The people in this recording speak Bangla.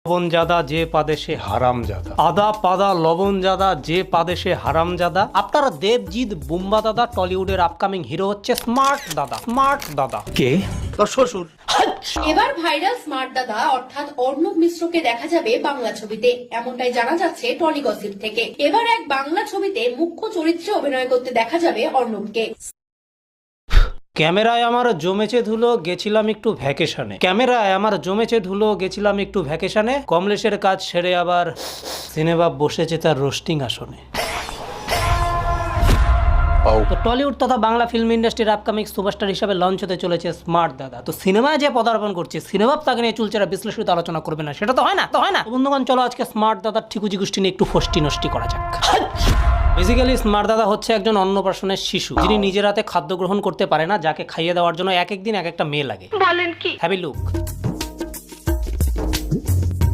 লবণজাদা যে পাদেশে হারামজাদা, আদা পাদা লবণজাদা যে পাদেশে হারামজাদা। আপনার দেবজিৎ বুম্বা দাদা টলিউডের আপকামিং হিরো হচ্ছে স্মার্ট দাদা। স্মার্ট দাদা কে? তোর শ্বশুর। এবার ভাইরাল স্মার্ট দাদা অর্থাৎ অর্ণব মিশ্রকে দেখা যাবে বাংলা ছবিতে, এমনটাই জানা যাচ্ছে টলি গসিপ থেকে। এবার এক বাংলা ছবিতে মুখ্য চরিত্রে অভিনয় করতে দেখা যাবে অর্ণবকে। ক্যামেরায় আমার জমেছে ধুলো, গেছিলাম একটু ভ্যাকেশনে। ক্যামেরায় আমার জমেছে ধুলো, গেছিলাম একটু ভ্যাকেশনে। কমলেশের কাজ সেরে আবার সিনেমা বসেছে তার রোস্টিং আসনে। তো টলিউড তথা বাংলা ফিল্ম ইন্ডাস্ট্রির আপকামিং সুপারস্টার হিসেবে লঞ্চ হতে চলেছে স্মার্ট দাদা। তো সিনেমায় যে পদার্পণ করছে, সিনেমা তাকে নিয়ে চুলচেরা বিশ্লেষিত আলোচনা করবে না, সেটা তো হয় না। বন্ধুগণ, চলো আজকে স্মার্ট দাদার ঠিকুজি গোষ্ঠী নিয়ে একটু ফষ্টি নষ্টি করা যাক। বেসিক্যালি স্মার্ট দাদা হচ্ছে একজন অন্নপ্রাশনের শিশু, যিনি নিজের হাতে খাদ্য গ্রহণ করতে পারে না, যাকে খাইয়ে দেওয়ার জন্য এক একদিন এক একটা মেয়ে লাগে। বলেন কি? Heavy look.